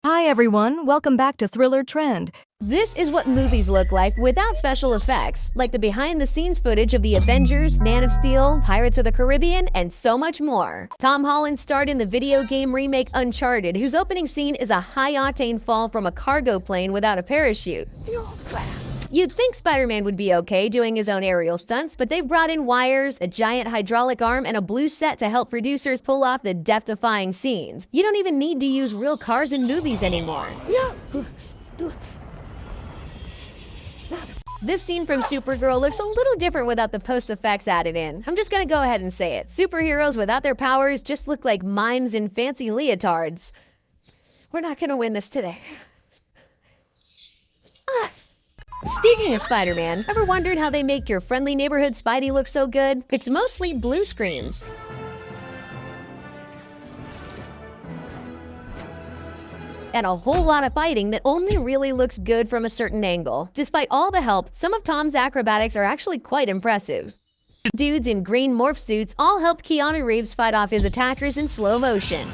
Hi everyone, welcome back to Thriller Trend. This is what movies look like without special effects, like the behind-the-scenes footage of The Avengers, Man of Steel, Pirates of the Caribbean, and so much more. Tom Holland starred in the video game remake Uncharted, whose opening scene is a high-octane fall from a cargo plane without a parachute. You'd think Spider-Man would be okay doing his own aerial stunts, but they've brought in wires, a giant hydraulic arm, and a blue set to help producers pull off the death-defying scenes. You don't even need to use real cars in movies anymore. This scene from Supergirl looks a little different without the post-effects added in. I'm just gonna go ahead and say it. Superheroes without their powers just look like mimes in fancy leotards. We're not gonna win this today. Speaking of Spider-Man, ever wondered how they make your friendly neighborhood Spidey look so good? It's mostly blue screens. And a whole lot of fighting that only really looks good from a certain angle. Despite all the help, some of Tom's acrobatics are actually quite impressive. Dudes in green morph suits all help Keanu Reeves fight off his attackers in slow motion.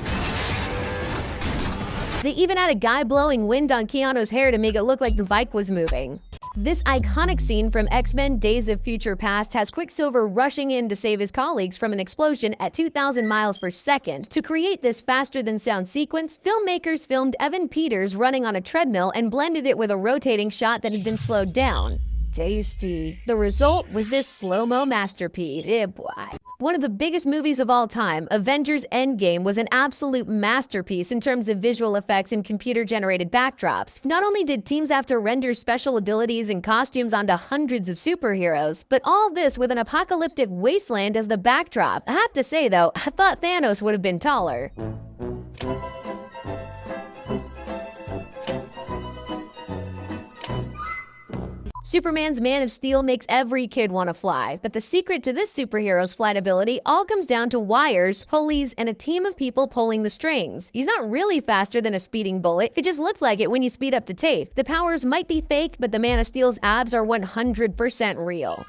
They even had a guy blowing wind on Keanu's hair to make it look like the bike was moving. This iconic scene from X-Men Days of Future Past has Quicksilver rushing in to save his colleagues from an explosion at 2,000 miles per second. To create this faster-than-sound sequence, filmmakers filmed Evan Peters running on a treadmill and blended it with a rotating shot that had been slowed down. Tasty. The result was this slow-mo masterpiece. Yeah, boy. One of the biggest movies of all time, Avengers Endgame was an absolute masterpiece in terms of visual effects and computer-generated backdrops. Not only did teams have to render special abilities and costumes onto hundreds of superheroes, but all this with an apocalyptic wasteland as the backdrop. I have to say though, I thought Thanos would have been taller. Superman's Man of Steel makes every kid want to fly, but the secret to this superhero's flight ability all comes down to wires, pulleys, and a team of people pulling the strings. He's not really faster than a speeding bullet, it just looks like it when you speed up the tape. The powers might be fake, but the Man of Steel's abs are 100% real.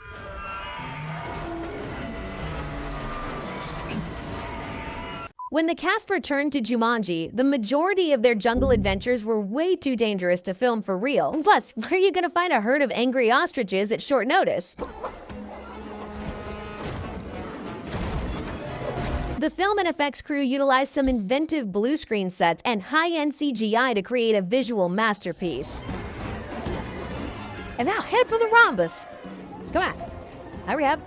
When the cast returned to Jumanji, the majority of their jungle adventures were way too dangerous to film for real. Plus, where are you gonna find a herd of angry ostriches at short notice? The film and effects crew utilized some inventive blue screen sets and high-end CGI to create a visual masterpiece. And now head for the rhombus. Come on, hurry up.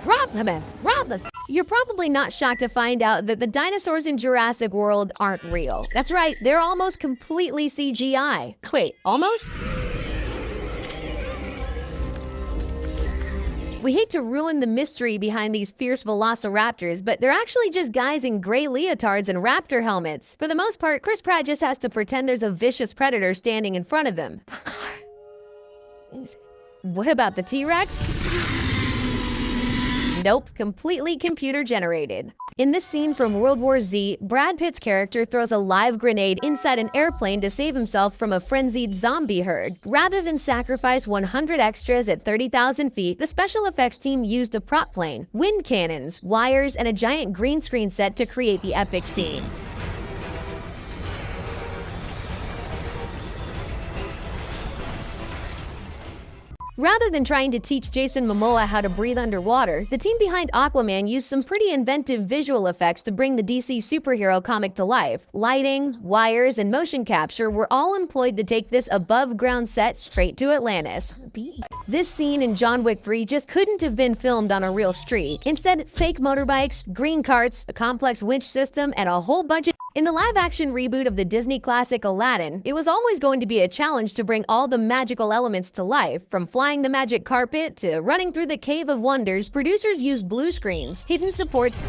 Rhombus. You're probably not shocked to find out that the dinosaurs in Jurassic World aren't real. That's right, they're almost completely CGI. Wait, almost? We hate to ruin the mystery behind these fierce velociraptors, but they're actually just guys in gray leotards and raptor helmets. For the most part, Chris Pratt just has to pretend there's a vicious predator standing in front of him. What about the T-Rex? Nope, completely computer generated. In this scene from World War Z, Brad Pitt's character throws a live grenade inside an airplane to save himself from a frenzied zombie herd. Rather than sacrifice 100 extras at 30,000 feet, the special effects team used a prop plane, wind cannons, wires, and a giant green screen set to create the epic scene. Rather than trying to teach Jason Momoa how to breathe underwater, the team behind Aquaman used some pretty inventive visual effects to bring the DC superhero comic to life. Lighting, wires, and motion capture were all employed to take this above-ground set straight to Atlantis. This scene in John Wick 3 just couldn't have been filmed on a real street. Instead, fake motorbikes, green carts, a complex winch system, and a whole bunch of... In the live-action reboot of the Disney classic Aladdin, it was always going to be a challenge to bring all the magical elements to life. From flying the magic carpet to running through the Cave of Wonders, producers used blue screens, hidden supports,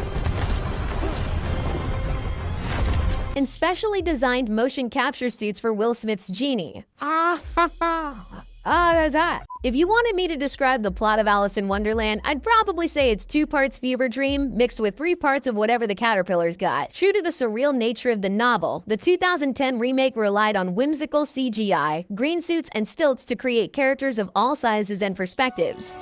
and specially designed motion capture suits for Will Smith's genie. That's that. If you wanted me to describe the plot of Alice in Wonderland, I'd probably say it's 2 parts fever dream mixed with 3 parts of whatever the caterpillars got. True to the surreal nature of the novel, the 2010 remake relied on whimsical CGI, green suits, and stilts to create characters of all sizes and perspectives.